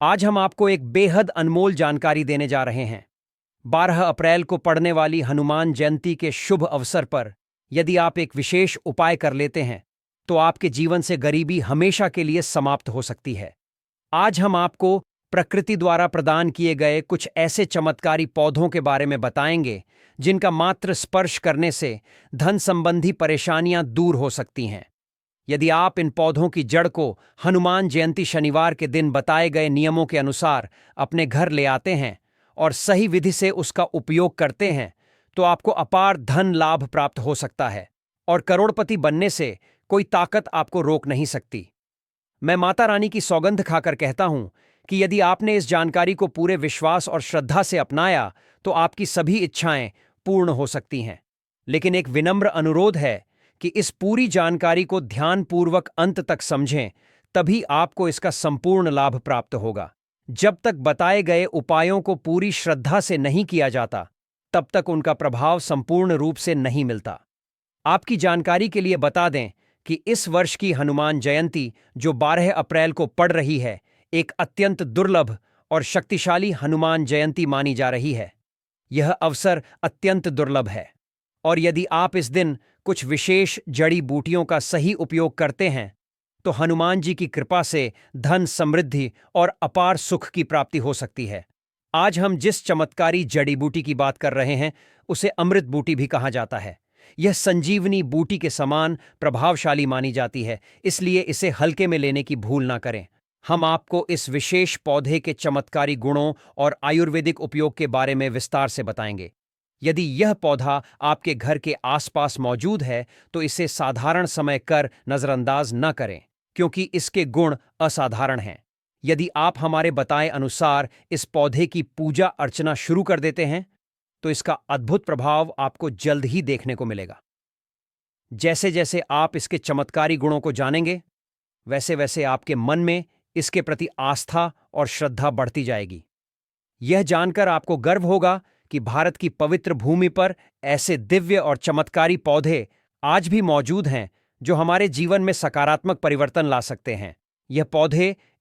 आज हम आपको एक बेहद अनमोल जानकारी देने जा रहे हैं। 12 अप्रैल को पड़ने वाली हनुमान जयंती के शुभ अवसर पर यदि आप एक विशेष उपाय कर लेते हैं तो आपके जीवन से गरीबी हमेशा के लिए समाप्त हो सकती है। आज हम आपको प्रकृति द्वारा प्रदान किए गए कुछ ऐसे चमत्कारी पौधों के बारे में बताएंगे जिनका मात्र स्पर्श करने से धन संबंधी परेशानियां दूर हो सकती हैं। यदि आप इन पौधों की जड़ को हनुमान जयंती शनिवार के दिन बताए गए नियमों के अनुसार अपने घर ले आते हैं और सही विधि से उसका उपयोग करते हैं तो आपको अपार धन लाभ प्राप्त हो सकता है और करोड़पति बनने से कोई ताकत आपको रोक नहीं सकती। मैं माता रानी की सौगंध खाकर कहता हूं कि यदि आपने इस जानकारी को पूरे विश्वास और श्रद्धा से अपनाया तो आपकी सभी इच्छाएं पूर्ण हो सकती हैं। लेकिन एक विनम्र अनुरोध है कि इस पूरी जानकारी को ध्यानपूर्वक अंत तक समझें, तभी आपको इसका संपूर्ण लाभ प्राप्त होगा। जब तक बताए गए उपायों को पूरी श्रद्धा से नहीं किया जाता, तब तक उनका प्रभाव संपूर्ण रूप से नहीं मिलता। आपकी जानकारी के लिए बता दें कि इस वर्ष की हनुमान जयंती जो 12 अप्रैल को पड़ रही है, एक अत्यंत दुर्लभ और शक्तिशाली हनुमान जयंती मानी जा रही है। यह अवसर अत्यंत दुर्लभ है और यदि आप इस दिन कुछ विशेष जड़ी बूटियों का सही उपयोग करते हैं तो हनुमान जी की कृपा से धन, समृद्धि और अपार सुख की प्राप्ति हो सकती है। आज हम जिस चमत्कारी जड़ी बूटी की बात कर रहे हैं उसे अमृत बूटी भी कहा जाता है। यह संजीवनी बूटी के समान प्रभावशाली मानी जाती है, इसलिए इसे हल्के में लेने की भूल ना करें। हम आपको इस विशेष पौधे के चमत्कारी गुणों और आयुर्वेदिक उपयोग के बारे में विस्तार से बताएंगे। यदि यह पौधा आपके घर के आसपास मौजूद है तो इसे साधारण समय कर नजरअंदाज न करें, क्योंकि इसके गुण असाधारण हैं। यदि आप हमारे बताए अनुसार इस पौधे की पूजा अर्चना शुरू कर देते हैं तो इसका अद्भुत प्रभाव आपको जल्द ही देखने को मिलेगा। जैसे जैसे आप इसके चमत्कारी गुणों को जानेंगे, वैसे वैसे आपके मन में इसके प्रति आस्था और श्रद्धा बढ़ती जाएगी। यह जानकर आपको गर्व होगा कि भारत की पवित्र भूमि पर ऐसे दिव्य और चमत्कारी पौधे आज भी मौजूद हैं जो हमारे जीवन में सकारात्मक परिवर्तन ला सकते हैं।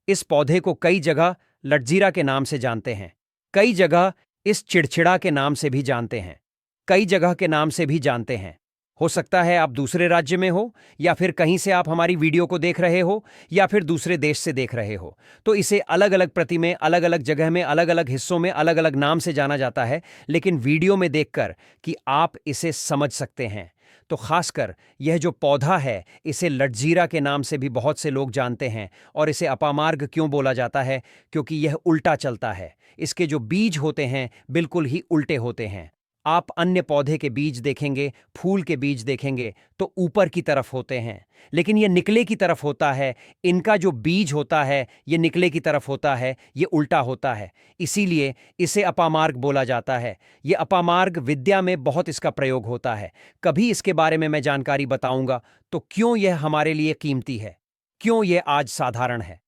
इस पौधे को कई जगह लटजीरा के नाम से जानते हैं, कई जगह इस चिड़चिड़ा के नाम से भी जानते हैं, कई जगह के नाम से भी जानते हैं। हो सकता है आप दूसरे राज्य में हो या फिर कहीं से आप हमारी वीडियो को देख रहे हो या फिर दूसरे देश से देख रहे हो, तो इसे अलग अलग प्रति में, अलग अलग जगह में, अलग अलग हिस्सों में अलग अलग नाम से जाना जाता है। लेकिन वीडियो में देखकर कि आप इसे समझ सकते हैं, तो खासकर यह जो पौधा है इसे लटजीरा के नाम से भी बहुत से लोग जानते हैं। और इसे अपामार्ग क्यों बोला जाता है? क्योंकि यह उल्टा चलता है। इसके जो बीज होते हैं बिल्कुल ही उल्टे होते हैं। आप अन्य पौधे के बीज देखेंगे, फूल के बीज देखेंगे तो ऊपर की तरफ होते हैं, लेकिन यह निकले की तरफ होता है। इनका जो बीज होता है यह निकले की तरफ होता है, यह उल्टा होता है। इसीलिए इसे अपामार्ग बोला जाता है। यह अपामार्ग विद्या में बहुत इसका प्रयोग होता है। कभी इसके बारे में मैं जानकारी बताऊंगा तो क्यों यह हमारे लिए कीमती है, क्यों यह आज साधारण है,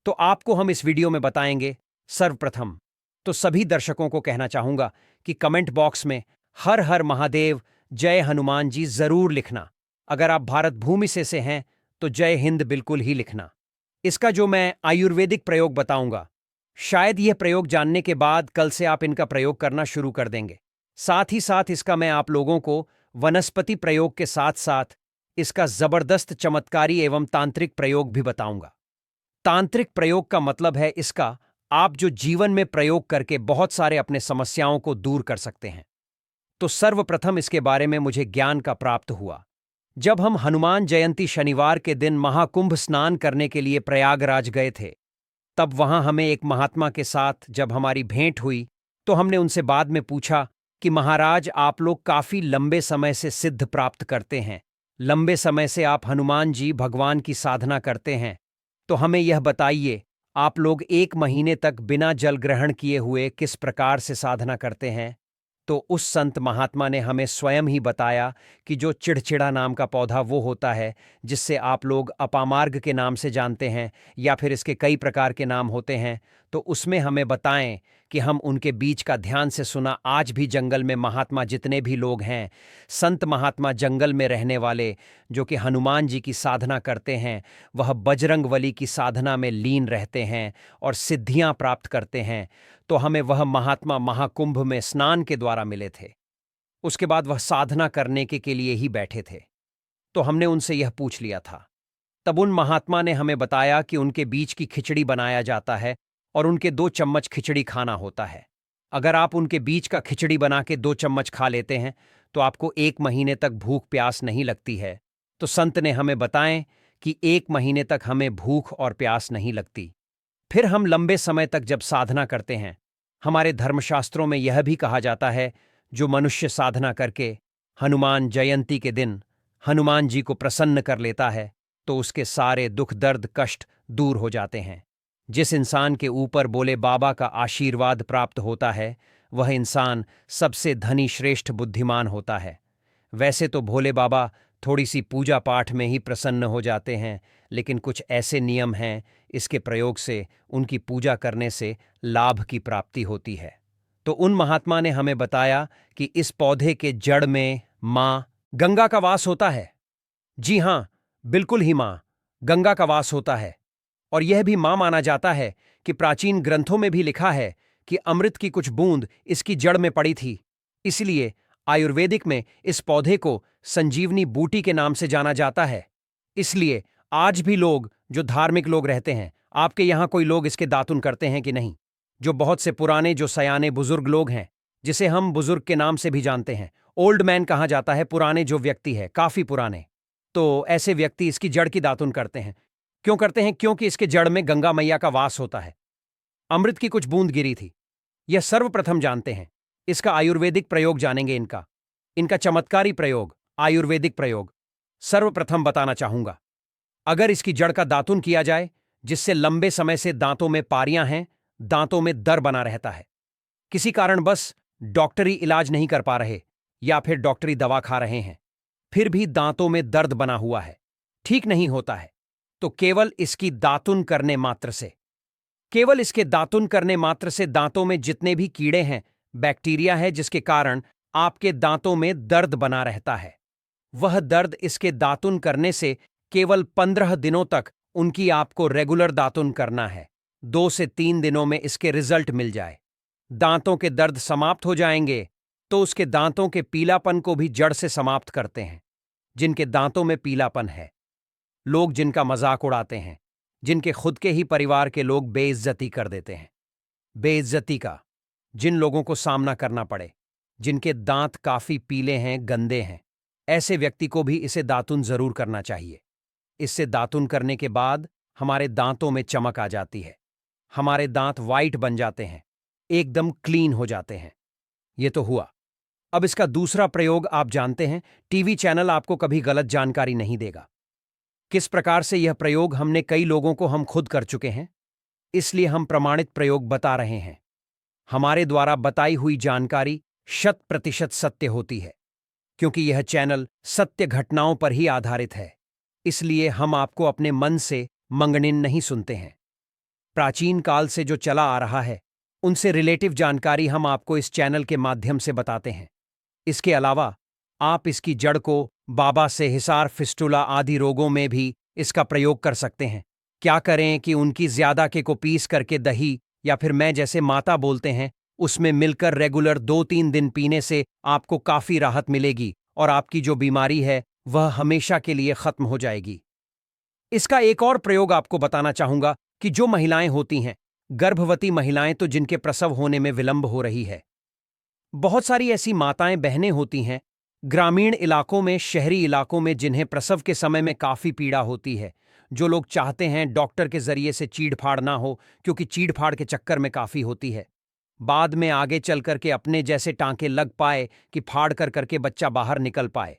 तो आपको हम इस वीडियो में बताएंगे। सर्वप्रथम तो सभी दर्शकों को कहना चाहूंगा कि कमेंट बॉक्स में हर हर महादेव, जय हनुमान जी जरूर लिखना। अगर आप भारत भूमि से हैं तो जय हिंद बिल्कुल ही लिखना। इसका जो मैं आयुर्वेदिक प्रयोग बताऊंगा, शायद यह प्रयोग जानने के बाद कल से आप इनका प्रयोग करना शुरू कर देंगे। साथ ही साथ इसका मैं आप लोगों को वनस्पति प्रयोग के साथ साथ इसका जबरदस्त चमत्कारी एवं तांत्रिक प्रयोग भी बताऊंगा। तांत्रिक प्रयोग का मतलब है इसका आप जो जीवन में प्रयोग करके बहुत सारे अपने समस्याओं को दूर कर सकते हैं। तो सर्वप्रथम इसके बारे में मुझे ज्ञान का प्राप्त हुआ जब हम हनुमान जयंती शनिवार के दिन महाकुंभ स्नान करने के लिए प्रयागराज गए थे। तब वहां हमें एक महात्मा के साथ जब हमारी भेंट हुई तो हमने उनसे बाद में पूछा कि महाराज, आप लोग काफी लंबे समय से सिद्ध प्राप्त करते हैं, लंबे समय से आप हनुमान जी भगवान की साधना करते हैं, तो हमें यह बताइए, आप लोग 1 महीने तक बिना जल ग्रहण किए हुए किस प्रकार से साधना करते हैं? तो उस संत महात्मा ने हमें स्वयं ही बताया कि जो चिड़चिड़ा नाम का पौधा वो होता है जिससे आप लोग अपामार्ग के नाम से जानते हैं या फिर इसके कई प्रकार के नाम होते हैं। तो उसमें हमें बताएं कि हम उनके बीच का ध्यान से सुना। आज भी जंगल में महात्मा जितने भी लोग हैं, संत महात्मा जंगल में रहने वाले जो कि हनुमान जी की साधना करते हैं, वह बजरंगबली की साधना में लीन रहते हैं और सिद्धियां प्राप्त करते हैं। तो हमें वह महात्मा महाकुंभ में स्नान के द्वारा मिले थे। उसके बाद वह साधना करने के लिए ही बैठे थे। तो हमने उनसे यह पूछ लिया था। तब उन महात्मा ने हमें बताया कि उनके बीच की खिचड़ी बनाया जाता है और उनके 2 चम्मच खिचड़ी खाना होता है। अगर आप उनके बीच का खिचड़ी बना के 2 चम्मच खा लेते हैं तो आपको 1 महीने तक भूख प्यास नहीं लगती है। तो संत ने हमें बताएं कि 1 महीने तक हमें भूख और प्यास नहीं लगती। फिर हम लंबे समय तक जब साधना करते हैं, हमारे धर्मशास्त्रों में यह भी कहा जाता है, जो मनुष्य साधना करके हनुमान जयंती के दिन हनुमान जी को प्रसन्न कर लेता है तो उसके सारे दुख दर्द कष्ट दूर हो जाते हैं। जिस इंसान के ऊपर बोले बाबा का आशीर्वाद प्राप्त होता है, वह इंसान सबसे धनी श्रेष्ठ बुद्धिमान होता है। वैसे तो भोले बाबा थोड़ी सी पूजा पाठ में ही प्रसन्न हो जाते हैं, लेकिन कुछ ऐसे नियम हैं, इसके प्रयोग से उनकी पूजा करने से लाभ की प्राप्ति होती है। तो उन महात्मा ने हमें बताया कि इस पौधे के जड़ में माँ गंगा का वास होता है। जी हाँ, बिल्कुल ही माँ गंगा का वास होता है। और यह भी माँ माना जाता है कि प्राचीन ग्रंथों में भी लिखा है कि अमृत की कुछ बूंद इसकी जड़ में पड़ी थी। इसलिए आयुर्वेदिक में इस पौधे को संजीवनी बूटी के नाम से जाना जाता है। इसलिए आज भी लोग जो धार्मिक लोग रहते हैं, आपके यहाँ कोई लोग इसके दातुन करते हैं कि नहीं? जो बहुत से पुराने जो सयाने बुजुर्ग लोग हैं, जिसे हम बुजुर्ग के नाम से भी जानते हैं, ओल्ड मैन कहा जाता है, पुराने जो व्यक्ति है, काफी पुराने, तो ऐसे व्यक्ति इसकी जड़ की दातुन करते हैं। क्यों करते हैं? क्योंकि इसके जड़ में गंगा मैया का वास होता है। अमृत की कुछ बूंद गिरी थी, यह सर्वप्रथम जानते हैं। इसका आयुर्वेदिक प्रयोग जानेंगे। इनका चमत्कारी प्रयोग, आयुर्वेदिक प्रयोग सर्वप्रथम बताना चाहूंगा। अगर इसकी जड़ का दातुन किया जाए, जिससे लंबे समय से दांतों में पारियां हैं, दांतों में दर बना रहता है, किसी कारण बस डॉक्टरी इलाज नहीं कर पा रहे या फिर डॉक्टरी दवा खा रहे हैं, फिर भी दांतों में दर्द बना हुआ है, ठीक नहीं होता है, तो केवल इसकी दातुन करने मात्र से, केवल इसके दातुन करने मात्र से दांतों में जितने भी कीड़े हैं, बैक्टीरिया है जिसके कारण आपके दांतों में दर्द बना रहता है, वह दर्द इसके दातुन करने से केवल 15 दिनों तक उनकी आपको रेगुलर दातुन करना है। 2 से 3 दिनों में इसके रिजल्ट मिल जाए, दांतों के दर्द समाप्त हो जाएंगे। तो उसके दांतों के पीलापन को भी जड़ से समाप्त करते हैं। जिनके दांतों में पीलापन है, लोग जिनका मजाक उड़ाते हैं, जिनके खुद के ही परिवार के लोग बेइज्जती कर देते हैं, बेइज्जती का जिन लोगों को सामना करना पड़े, जिनके दांत काफी पीले हैं, गंदे हैं, ऐसे व्यक्ति को भी इसे दातुन जरूर करना चाहिए। इससे दातुन करने के बाद हमारे दांतों में चमक आ जाती है, हमारे दांत वाइट बन जाते हैं, एकदम क्लीन हो जाते हैं। ये तो हुआ। अब इसका दूसरा प्रयोग आप जानते हैं, टीवी चैनल आपको कभी गलत जानकारी नहीं देगा। किस प्रकार से यह प्रयोग हमने कई लोगों को हम खुद कर चुके हैं, इसलिए हम प्रमाणित प्रयोग बता रहे हैं। हमारे द्वारा बताई हुई जानकारी 100% सत्य होती है, क्योंकि यह चैनल सत्य घटनाओं पर ही आधारित है। इसलिए हम आपको अपने मन से मंगनिन नहीं सुनते हैं। प्राचीन काल से जो चला आ रहा है, उनसे रिलेटिव जानकारी हम आपको इस चैनल के माध्यम से बताते हैं। इसके अलावा आप इसकी जड़ को बाबा से हिसार, फिस्टुला आदि रोगों में भी इसका प्रयोग कर सकते हैं। क्या करें कि उनकी ज्यादा के को पीस करके दही या फिर मैं जैसे माता बोलते हैं, उसमें मिलकर रेगुलर 2-3 दिन पीने से आपको काफी राहत मिलेगी और आपकी जो बीमारी है वह हमेशा के लिए खत्म हो जाएगी। इसका एक और प्रयोग आपको बताना चाहूंगा कि जो महिलाएं होती हैं, गर्भवती महिलाएं, तो जिनके प्रसव होने में विलंब हो रही है, बहुत सारी ऐसी माताएं बहनें होती हैं ग्रामीण इलाकों में, शहरी इलाकों में, जिन्हें प्रसव के समय में काफी पीड़ा होती है, जो लोग चाहते हैं डॉक्टर के जरिए से चीड़फाड़ ना हो, क्योंकि चीड़फाड़ के चक्कर में काफी होती है, बाद में आगे चल करके अपने जैसे टांके लग पाए कि फाड़ कर करके बच्चा बाहर निकल पाए,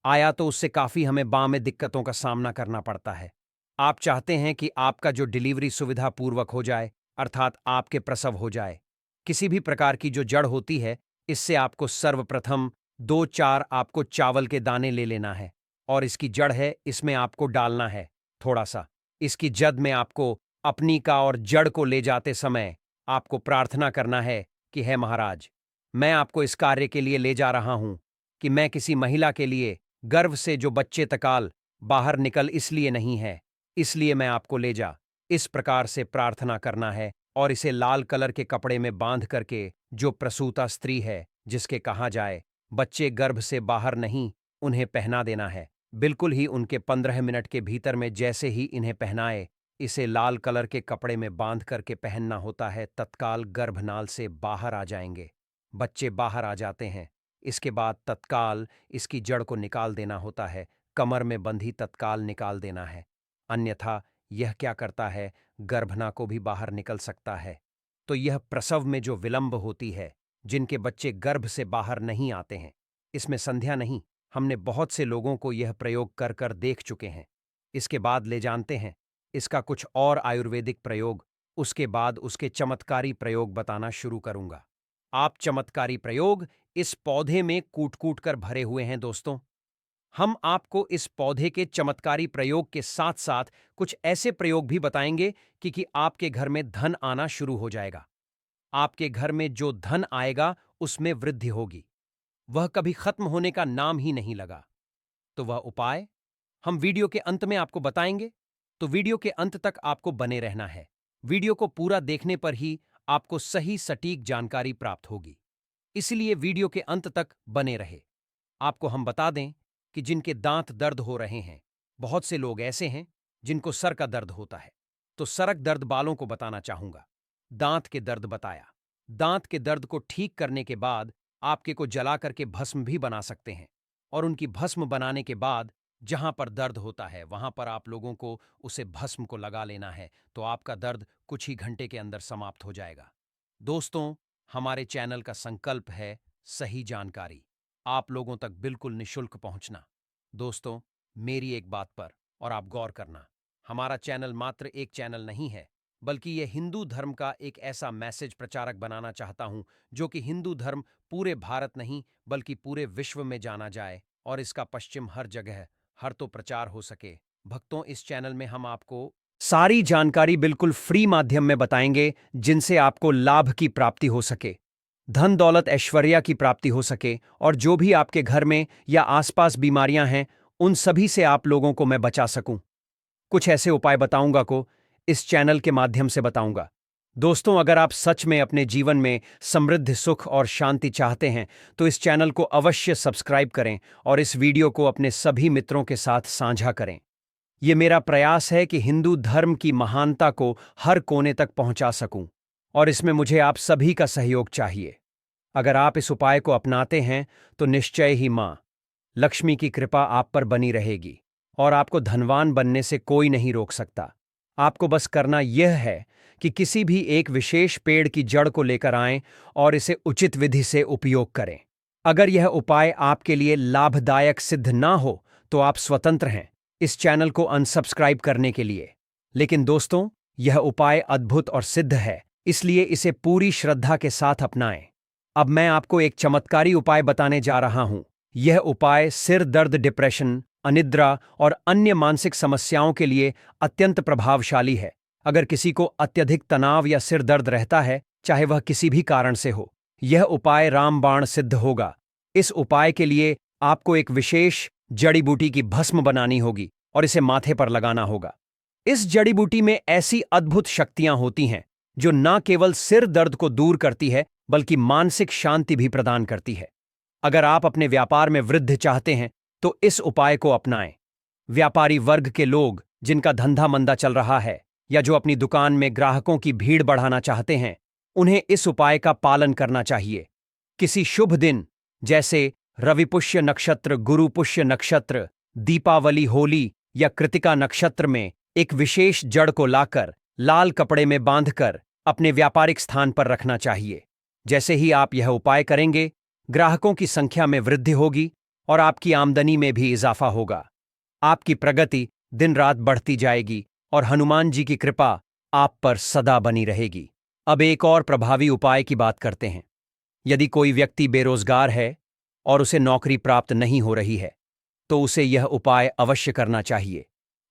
आया तो उससे काफी हमें बाँ में दिक्कतों का सामना करना पड़ता है। आप चाहते हैं कि आपका जो डिलीवरी सुविधा पूर्वक हो जाए, अर्थात आपके प्रसव हो जाए। किसी भी प्रकार की जो जड़ होती है, इससे आपको सर्वप्रथम 2-4 आपको चावल के दाने ले लेना है और इसकी जड़ है, इसमें आपको डालना है थोड़ा सा। इसकी जद में आपको अपनी का और जड़ को ले जाते समय आपको प्रार्थना करना है कि हे महाराज, मैं आपको इस कार्य के लिए ले जा रहा हूं कि मैं किसी महिला के लिए गर्भ से जो बच्चे तकाल बाहर निकल इसलिए नहीं है, इसलिए मैं आपको ले जा। इस प्रकार से प्रार्थना करना है और इसे लाल कलर के कपड़े में बांध करके जो प्रसूता स्त्री है, जिसके कहा जाए बच्चे गर्भ से बाहर नहीं, उन्हें पहना देना है। बिल्कुल ही उनके 15 मिनट के भीतर में जैसे ही इन्हें पहनाए, इसे लाल कलर के कपड़े में बांध करके पहनना होता है, तत्काल गर्भनाल से बाहर आ जाएंगे, बच्चे बाहर आ जाते हैं। इसके बाद तत्काल इसकी जड़ को निकाल देना होता है, कमर में बंधी तत्काल निकाल देना है, अन्यथा यह क्या करता है, गर्भना को भी बाहर निकल सकता है। तो यह प्रसव में जो विलंब होती है, जिनके बच्चे गर्भ से बाहर नहीं आते हैं, इसमें संध्या नहीं। हमने बहुत से लोगों को यह प्रयोग कर कर देख चुके हैं। इसके बाद ले जानते हैं इसका कुछ और आयुर्वेदिक प्रयोग, उसके बाद उसके चमत्कारी प्रयोग बताना शुरू करूंगा। आप चमत्कारी प्रयोग इस पौधे में कूट कूट कर भरे हुए हैं दोस्तों। हम आपको इस पौधे के चमत्कारी प्रयोग के साथ साथ कुछ ऐसे प्रयोग भी बताएंगे कि आपके घर में धन आना शुरू हो जाएगा। आपके घर में जो धन आएगा उसमें वृद्धि होगी, वह कभी खत्म होने का नाम ही नहीं लगा। तो वह उपाय हम वीडियो के अंत में आपको बताएंगे, तो वीडियो के अंत तक आपको बने रहना है। वीडियो को पूरा देखने पर ही आपको सही सटीक जानकारी प्राप्त होगी, इसलिए वीडियो के अंत तक बने रहे। आपको हम बता दें कि जिनके दांत दर्द हो रहे हैं, बहुत से लोग ऐसे हैं जिनको सर का दर्द होता है, तो सरक दर्द बालों को बताना चाहूंगा। दांत के दर्द बताया, दांत के दर्द को ठीक करने के बाद आपके को जला करके भस्म भी बना सकते हैं, और उनकी भस्म बनाने के बाद जहां पर दर्द होता है वहां पर आप लोगों को उसे भस्म को लगा लेना है, तो आपका दर्द कुछ ही घंटे के अंदर समाप्त हो जाएगा। दोस्तों, हमारे चैनल का संकल्प है सही जानकारी आप लोगों तक बिल्कुल निशुल्क पहुंचना। दोस्तों, मेरी एक बात पर और आप गौर करना, हमारा चैनल मात्र एक चैनल नहीं है, बल्कि यह हिंदू धर्म का एक ऐसा मैसेज प्रचारक बनाना चाहता हूं जो कि हिंदू धर्म पूरे भारत नहीं बल्कि पूरे विश्व में जाना जाए और इसका पश्चिम हर जगह हर तो प्रचार हो सके। भक्तों, इस चैनल में हम आपको सारी जानकारी बिल्कुल फ्री माध्यम में बताएंगे, जिनसे आपको लाभ की प्राप्ति हो सके, धन दौलत ऐश्वर्या की प्राप्ति हो सके, और जो भी आपके घर में या आसपास बीमारियां हैं उन सभी से आप लोगों को मैं बचा सकूं। कुछ ऐसे उपाय बताऊंगा को इस चैनल के माध्यम से बताऊंगा। दोस्तों, अगर आप सच में अपने जीवन में समृद्ध सुख और शांति चाहते हैं तो इस चैनल को अवश्य सब्सक्राइब करें और इस वीडियो को अपने सभी मित्रों के साथ साझा करें। यह मेरा प्रयास है कि हिंदू धर्म की महानता को हर कोने तक पहुंचा सकूं, और इसमें मुझे आप सभी का सहयोग चाहिए। अगर आप इस उपाय को अपनाते हैं तो निश्चय ही मां लक्ष्मी की कृपा आप पर बनी रहेगी और आपको धनवान बनने से कोई नहीं रोक सकता। आपको बस करना यह है कि किसी भी एक विशेष पेड़ की जड़ को लेकर आएं और इसे उचित विधि से उपयोग करें। अगर यह उपाय आपके लिए लाभदायक सिद्ध ना हो तो आप स्वतंत्र हैं इस चैनल को अनसब्सक्राइब करने के लिए। लेकिन दोस्तों, यह उपाय अद्भुत और सिद्ध है, इसलिए इसे पूरी श्रद्धा के साथ अपनाएं। अब मैं आपको एक चमत्कारी उपाय बताने जा रहा हूं। यह उपाय सिर दर्द, डिप्रेशन, अनिद्रा और अन्य मानसिक समस्याओं के लिए अत्यंत प्रभावशाली है। अगर किसी को अत्यधिक तनाव या सिर दर्द रहता है, चाहे वह किसी भी कारण से हो, यह उपाय रामबाण सिद्ध होगा। इस उपाय के लिए आपको एक विशेष जड़ी बूटी की भस्म बनानी होगी और इसे माथे पर लगाना होगा। इस जड़ी बूटी में ऐसी अद्भुत शक्तियां होती हैं जो न केवल सिर दर्द को दूर करती है बल्कि मानसिक शांति भी प्रदान करती है। अगर आप अपने व्यापार में वृद्धि चाहते हैं तो इस उपाय को अपनाएं। व्यापारी वर्ग के लोग जिनका धंधा मंदा चल रहा है या जो अपनी दुकान में ग्राहकों की भीड़ बढ़ाना चाहते हैं, उन्हें इस उपाय का पालन करना चाहिए। किसी शुभ दिन जैसे रवि पुष्य नक्षत्र, गुरु पुष्य नक्षत्र, दीपावली, होली या कृतिका नक्षत्र में एक विशेष जड़ को लाकर लाल कपड़े में बांधकर अपने व्यापारिक स्थान पर रखना चाहिए। जैसे ही आप यह उपाय करेंगे, ग्राहकों की संख्या में वृद्धि होगी और आपकी आमदनी में भी इजाफा होगा। आपकी प्रगति दिन रात बढ़ती जाएगी और हनुमान जी की कृपा आप पर सदा बनी रहेगी। अब एक और प्रभावी उपाय की बात करते हैं। यदि कोई व्यक्ति बेरोजगार है और उसे नौकरी प्राप्त नहीं हो रही है, तो उसे यह उपाय अवश्य करना चाहिए।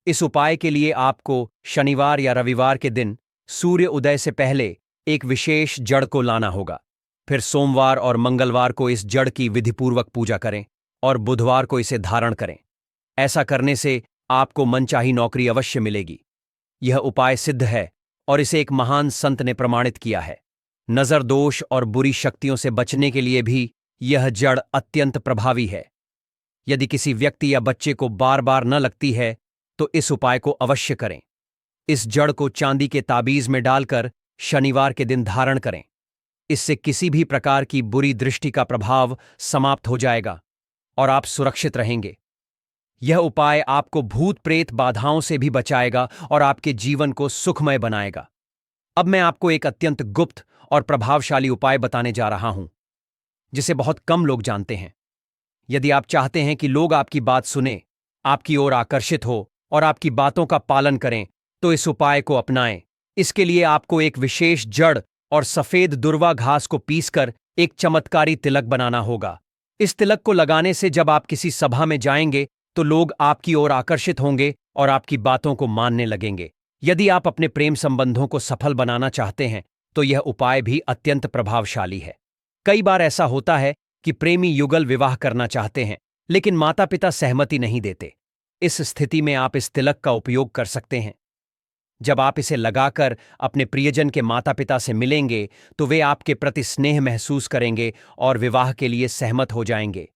इस उपाय के लिए आपको शनिवार या रविवार के दिन सूर्य उदय से पहले एक विशेष जड़ को लाना होगा। फिर सोमवार और मंगलवार को इस जड़ की विधिपूर्वक पूजा करें और बुधवार को इसे धारण करें। ऐसा करने से आपको मनचाही नौकरी अवश्य मिलेगी। यह उपाय सिद्ध है और इसे एक महान संत ने प्रमाणित किया है। नजर दोष और बुरी शक्तियों से बचने के लिए भी यह जड़ अत्यंत प्रभावी है। यदि किसी व्यक्ति या बच्चे को बार बार न लगती है तो इस उपाय को अवश्य करें। इस जड़ को चांदी के ताबीज में डालकर शनिवार के दिन धारण करें। इससे किसी भी प्रकार की बुरी दृष्टि का प्रभाव समाप्त हो जाएगा और आप सुरक्षित रहेंगे। यह उपाय आपको भूत प्रेत बाधाओं से भी बचाएगा और आपके जीवन को सुखमय बनाएगा। अब मैं आपको एक अत्यंत गुप्त और प्रभावशाली उपाय बताने जा रहा हूं, जिसे बहुत कम लोग जानते हैं। यदि आप चाहते हैं कि लोग आपकी बात सुने, आपकी ओर आकर्षित हो और आपकी बातों का पालन करें, तो इस उपाय को अपनाएं। इसके लिए आपको एक विशेष जड़ और सफेद दुर्वा घास को पीसकर एक चमत्कारी तिलक बनाना होगा। इस तिलक को लगाने से जब आप किसी सभा में जाएंगे तो लोग आपकी ओर आकर्षित होंगे और आपकी बातों को मानने लगेंगे। यदि आप अपने प्रेम संबंधों को सफल बनाना चाहते हैं तो यह उपाय भी अत्यंत प्रभावशाली है। कई बार ऐसा होता है कि प्रेमी युगल विवाह करना चाहते हैं, लेकिन माता पिता सहमति नहीं देते। इस स्थिति में आप इस तिलक का उपयोग कर सकते हैं। जब आप इसे लगाकर अपने प्रियजन के माता पिता से मिलेंगे तो वे आपके प्रति स्नेह महसूस करेंगे और विवाह के लिए सहमत हो जाएंगे।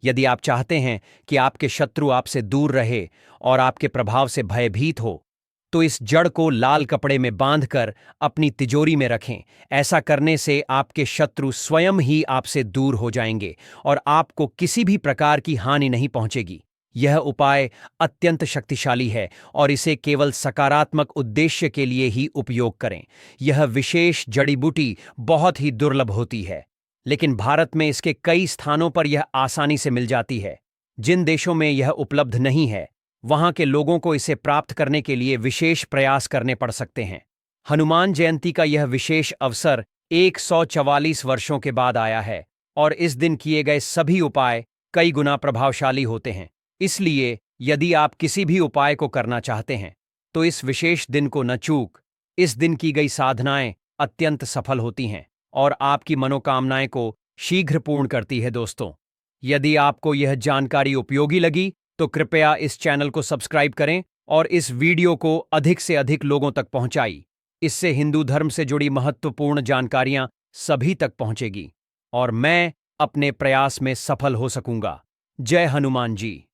यदि आप चाहते हैं कि आपके शत्रु आपसे दूर रहे और आपके प्रभाव से भयभीत हो, तो इस जड़ को लाल कपड़े में बांधकर अपनी तिजोरी में रखें। ऐसा करने से आपके शत्रु स्वयं ही आपसे दूर हो जाएंगे और आपको किसी भी प्रकार की हानि नहीं पहुंचेगी। यह उपाय अत्यंत शक्तिशाली है और इसे केवल सकारात्मक उद्देश्य के लिए ही उपयोग करें। यह विशेष जड़ी बूटी बहुत ही दुर्लभ होती है, लेकिन भारत में इसके कई स्थानों पर यह आसानी से मिल जाती है। जिन देशों में यह उपलब्ध नहीं है, वहां के लोगों को इसे प्राप्त करने के लिए विशेष प्रयास करने पड़ सकते हैं। हनुमान जयंती का यह विशेष अवसर 144 वर्षों के बाद आया है और इस दिन किए गए सभी उपाय कई गुना प्रभावशाली होते हैं। इसलिए यदि आप किसी भी उपाय को करना चाहते हैं तो इस विशेष दिन को न चूक। इस दिन की गई साधनाएं अत्यंत सफल होती हैं और आपकी मनोकामनाएं को शीघ्र पूर्ण करती है। दोस्तों, यदि आपको यह जानकारी उपयोगी लगी तो कृपया इस चैनल को सब्सक्राइब करें और इस वीडियो को अधिक से अधिक लोगों तक पहुंचाई। इससे हिंदू धर्म से जुड़ी महत्वपूर्ण जानकारियां सभी तक पहुंचेगी और मैं अपने प्रयास में सफल हो सकूंगा। जय हनुमान जी।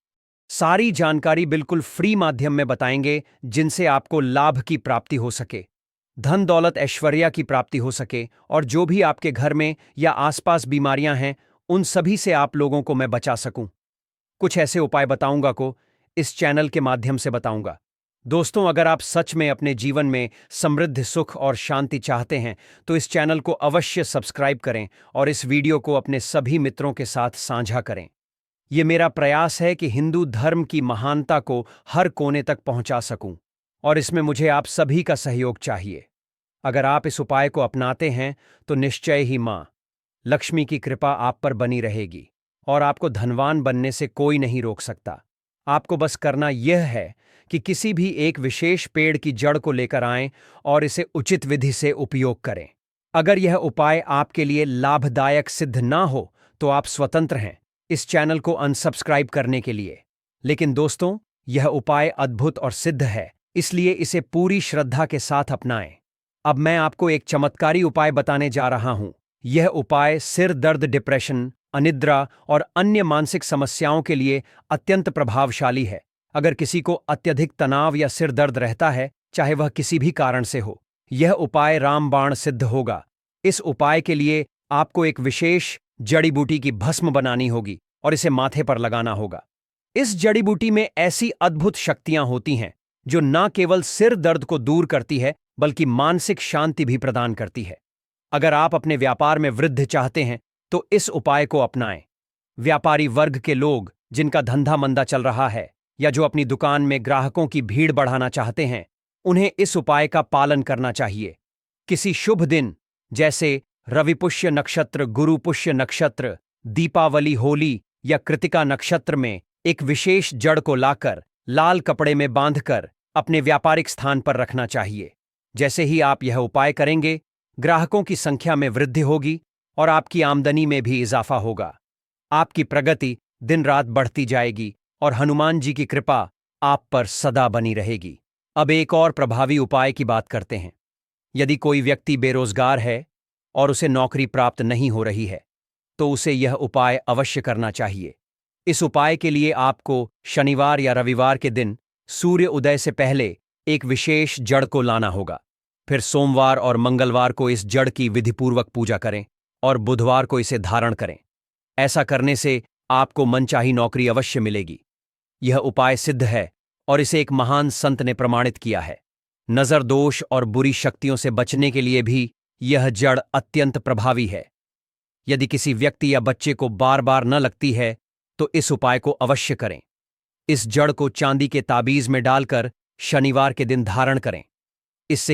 सारी जानकारी बिल्कुल फ्री माध्यम में बताएंगे, जिनसे आपको लाभ की प्राप्ति हो सके, धन दौलत ऐश्वर्या की प्राप्ति हो सके और जो भी आपके घर में या आसपास बीमारियां हैं उन सभी से आप लोगों को मैं बचा सकूं। कुछ ऐसे उपाय बताऊंगा को इस चैनल के माध्यम से बताऊंगा। दोस्तों, अगर आप सच में अपने जीवन में समृद्ध सुख और शांति चाहते हैं तो इस चैनल को अवश्य सब्सक्राइब करें और इस वीडियो को अपने सभी मित्रों के साथ साझा करें। ये मेरा प्रयास है कि हिंदू धर्म की महानता को हर कोने तक पहुंचा सकूं और इसमें मुझे आप सभी का सहयोग चाहिए। अगर आप इस उपाय को अपनाते हैं तो निश्चय ही मां लक्ष्मी की कृपा आप पर बनी रहेगी और आपको धनवान बनने से कोई नहीं रोक सकता। आपको बस करना यह है कि किसी भी एक विशेष पेड़ की जड़ को लेकर आएं और इसे उचित विधि से उपयोग करें। अगर यह उपाय आपके लिए लाभदायक सिद्ध ना हो तो आप स्वतंत्र हैं इस चैनल को अनसब्सक्राइब करने के लिए। लेकिन दोस्तों, यह उपाय अद्भुत और सिद्ध है, इसलिए इसे पूरी श्रद्धा के साथ अपनाएं। अब मैं आपको एक चमत्कारी उपाय बताने जा रहा हूं। यह उपाय सिर दर्द, डिप्रेशन, अनिद्रा और अन्य मानसिक समस्याओं के लिए अत्यंत प्रभावशाली है। अगर किसी को अत्यधिक तनाव या सिर दर्द रहता है, चाहे वह किसी भी कारण से हो, यह उपाय रामबाण सिद्ध होगा। इस उपाय के लिए आपको एक विशेष जड़ी बूटी की भस्म बनानी होगी और इसे माथे पर लगाना होगा। इस जड़ी बूटी में ऐसी अद्भुत शक्तियां होती हैं जो न केवल सिर दर्द को दूर करती है बल्कि मानसिक शांति भी प्रदान करती है। अगर आप अपने व्यापार में वृद्धि चाहते हैं तो इस उपाय को अपनाएं। व्यापारी वर्ग के लोग जिनका धंधा मंदा चल रहा है या जो अपनी दुकान में ग्राहकों की भीड़ बढ़ाना चाहते हैं, उन्हें इस उपाय का पालन करना चाहिए। किसी शुभ दिन जैसे रविपुष्य नक्षत्र, गुरुपुष्य नक्षत्र, दीपावली, होली या कृतिका नक्षत्र में एक विशेष जड़ को लाकर लाल कपड़े में बांधकर अपने व्यापारिक स्थान पर रखना चाहिए। जैसे ही आप यह उपाय करेंगे, ग्राहकों की संख्या में वृद्धि होगी और आपकी आमदनी में भी इजाफा होगा। आपकी प्रगति दिन रात बढ़ती जाएगी और हनुमान जी की कृपा आप पर सदा बनी रहेगी। अब एक और प्रभावी उपाय की बात करते हैं। यदि कोई व्यक्ति बेरोजगार है और उसे नौकरी प्राप्त नहीं हो रही है, तो उसे यह उपाय अवश्य करना चाहिए। इस उपाय के लिए आपको शनिवार या रविवार के दिन सूर्य उदय से पहले एक विशेष जड़ को लाना होगा। फिर सोमवार और मंगलवार को इस जड़ की विधिपूर्वक पूजा करें और बुधवार को इसे धारण करें। ऐसा करने से आपको मनचाही नौकरी अवश्य मिलेगी। यह उपाय सिद्ध है और इसे एक महान संत ने प्रमाणित किया है। नजर दोष और बुरी शक्तियों से बचने के लिए भी यह जड़ अत्यंत प्रभावी है। यदि किसी व्यक्ति या बच्चे को बार बार न लगती है, तो इस उपाय को अवश्य करें। इस जड़ को चांदी के ताबीज में डालकर शनिवार के दिन धारण करें। इससे